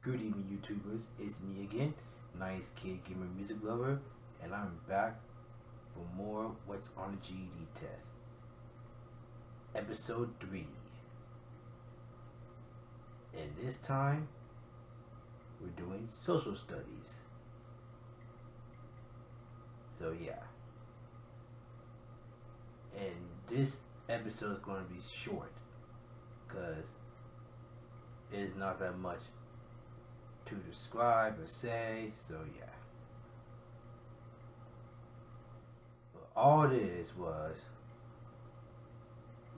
Good evening, YouTubers. It's me again, Nice Kid Gamer Music Lover, and I'm back for more What's on the GED Test. Episode 3. And this time, we're doing social studies. So, yeah. And this episode is going to be short, because it is not that much to describe or say, so yeah. But all it is was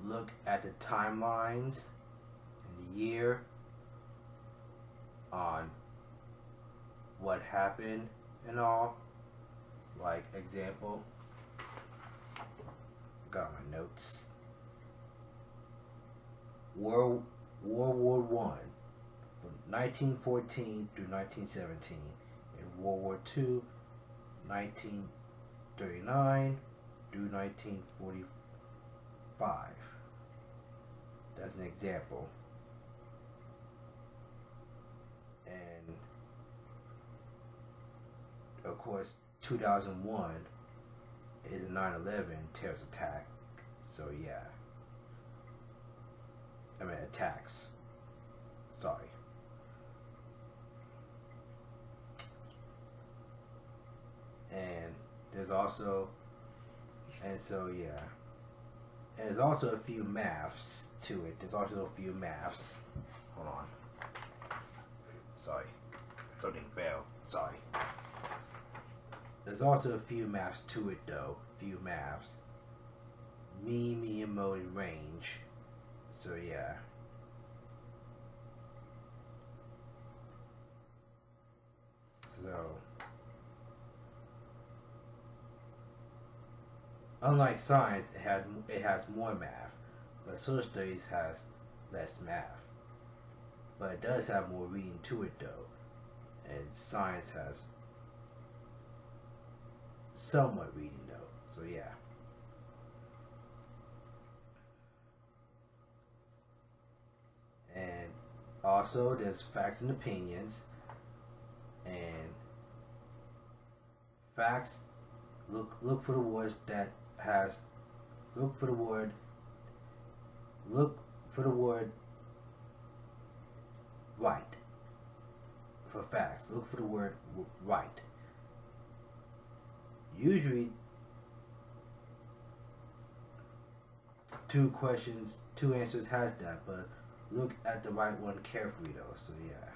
look at the timelines and the year on what happened and all. Like example, got my notes. World War One. From 1914 through 1917, and World War II, 1939 through 1945. That's an example. And of course, 2001 is a 9/11 terrorist attack. So yeah. I mean attacks. Sorry. And there's also, and so yeah, and there's also a few maths to it. There's also a few maths. Hold on. Sorry, something fell. Sorry. There's also a few maths to it though. Few maths. Mean, median, mode, and range. So yeah. So. Unlike science, it has more math, but social studies has less math. But it does have more reading to it though, and science has somewhat reading though. So yeah. And also there's facts and opinions, and facts look for the words that has look for the word right. For facts, look for the word right. Usually two answers has that, but look at the right one carefully though. So yeah.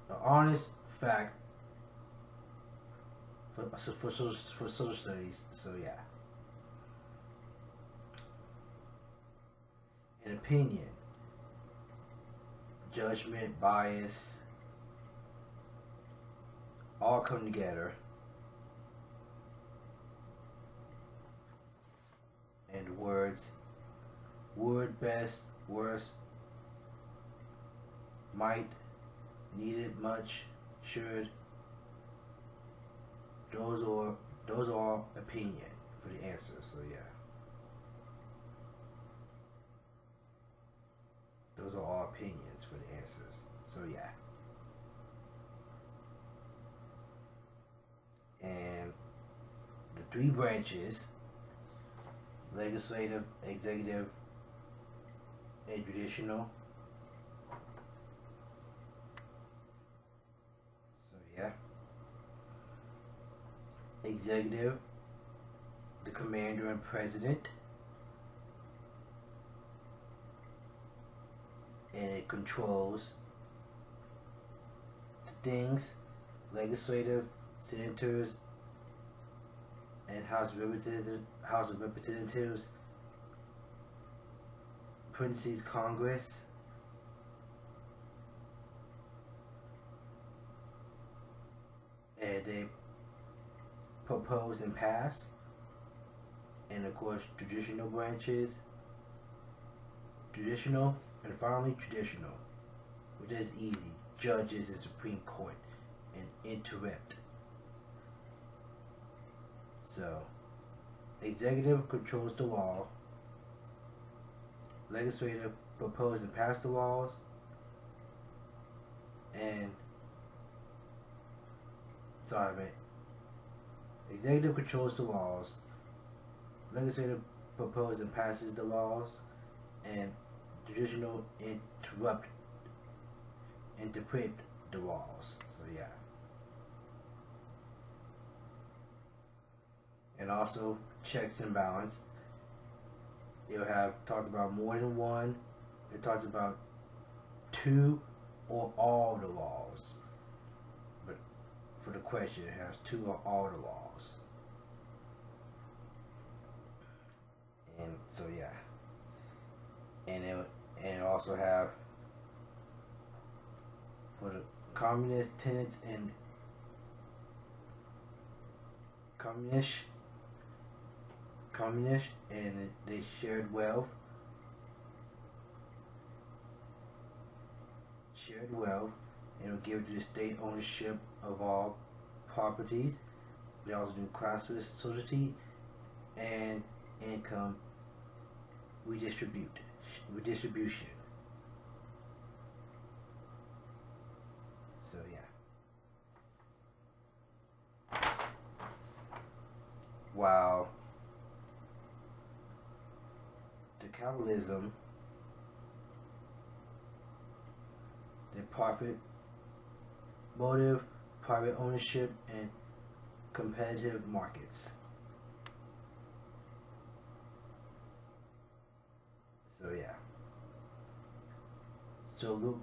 The honest fact for social studies, so yeah. An opinion, judgment, bias, all come together. And words, would, best, worst, might, needed, much, should. Those are all opinion for the answer, so yeah. Those are all opinions for the answers, so yeah. And the three branches, legislative, executive, and judicial. So yeah. Executive, the commander and president, and it controls the things. Legislative, senators, and House of Representatives, parentheses, Congress, and they propose and pass. And of course traditional branches, traditional, and finally traditional, which is easy, judges and Supreme Court, and interrupt. So executive controls the law, legislative propose and pass the laws, And sorry, man. Executive controls the laws. Legislative proposes and passes the laws, and judicial interpret the laws. So yeah. And also checks and balance. It'll have talks about more than one. It talks about two or all the laws. But for the question, it has two or all the laws. And so yeah. And it also have for the communist tenants and communist and they shared wealth. And it'll give to the state ownership of all properties. They also do class society and income redistribution. So yeah. While the capitalism, the profit motive, private ownership, and competitive markets. So yeah. So look,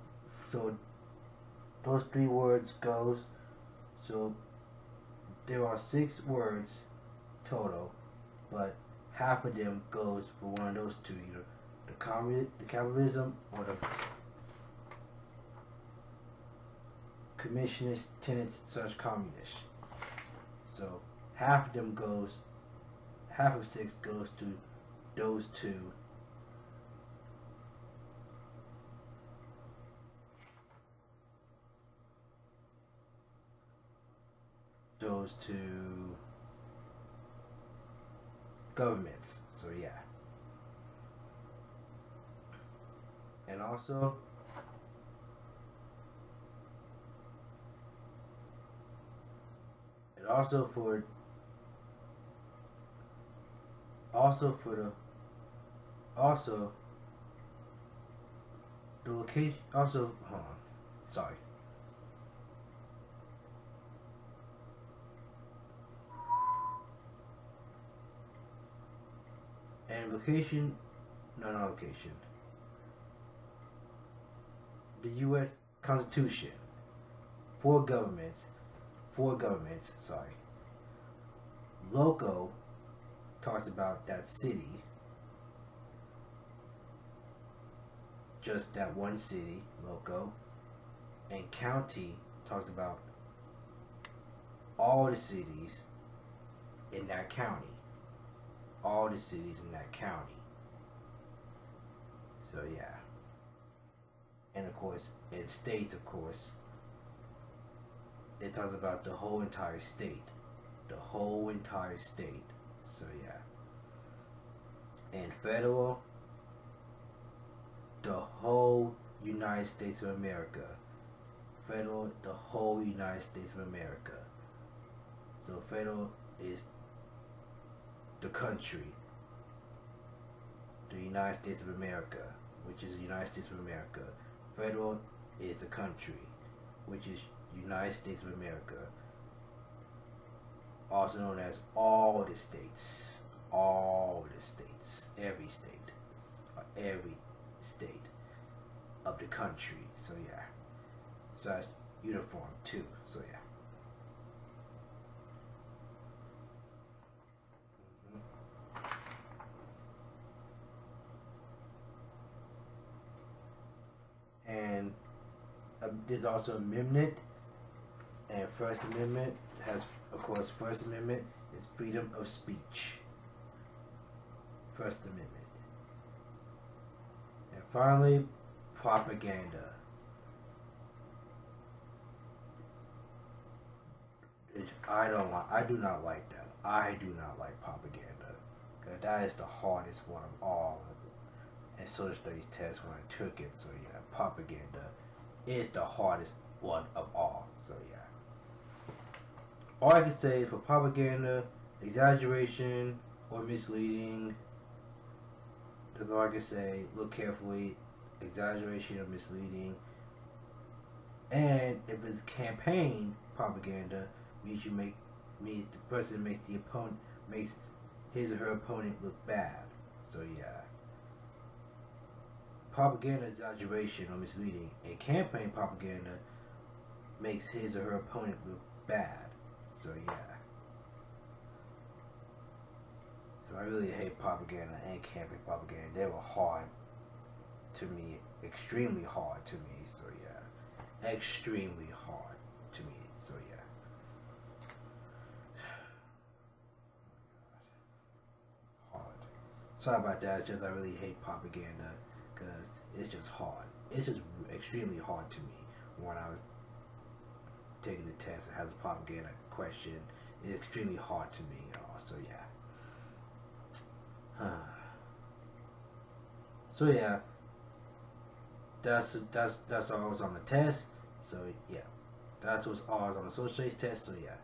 so those three words goes. So there are 6 words total, but half of them goes for one of those two, either the capitalism or the communist tenants / communist. So half of 6 goes to those two. Those two governments. So yeah. And also the location, hold on, sorry. And location, not location. The U.S. Constitution, four governments, sorry. Local talks about that city, just that one city, loco. And county talks about all the cities in that county. All the cities in that county. So yeah. And of course, in states, of course, it talks about the whole entire state. The whole entire state. So yeah. And federal, the whole United States of America. Federal, the whole United States of America. So federal is the country. The United States of America, which is the United States of America. Federal is the country, which is United States of America. Also known as all the states. All the states. Every state. Every state of the country. So yeah. So that's uniform too. So yeah. And there's also amendment, and First Amendment has, of course, First Amendment is freedom of speech. First Amendment. And finally, propaganda. I do not like that. I do not like propaganda. Because that is the hardest one of all. And social studies test when I took it. So yeah, propaganda is the hardest one of all. So yeah. All I can say is for propaganda, exaggeration, or misleading, that's all I can say. Look carefully. Exaggeration or misleading. And if it's campaign propaganda, means the person makes his or her opponent look bad. So yeah. Propaganda, exaggeration, or misleading, and campaign propaganda makes his or her opponent look bad. So yeah. So I really hate propaganda and campaign propaganda. They were hard to me, extremely hard to me. So yeah, extremely hard to me. So yeah. Hard. Sorry about that. It's just I really hate propaganda because it's just hard. It's just extremely hard to me when I was taking the test and has a propaganda question. It's extremely hard to me, y'all. So yeah. So yeah, that's all was on the test. So yeah, that's what's all on the social studies test. So yeah,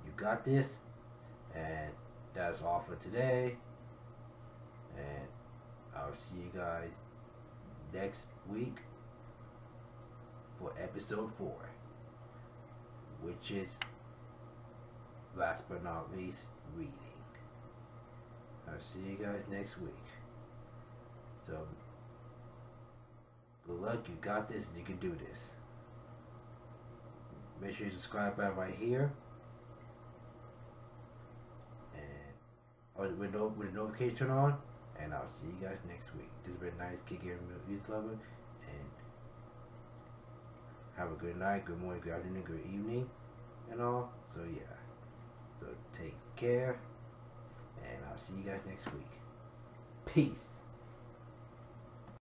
you got this, and that's all for today. And I'll see you guys next week for episode 4, which is last but not least reading. I'll see you guys next week. So, good luck. You got this and you can do this. Make sure you subscribe right here. And with the notification on. And I'll see you guys next week. This has been nice kicking youth lover. And have a good night, good morning, good afternoon, good evening, and all. So yeah. So take care. And I'll see you guys next week. Peace.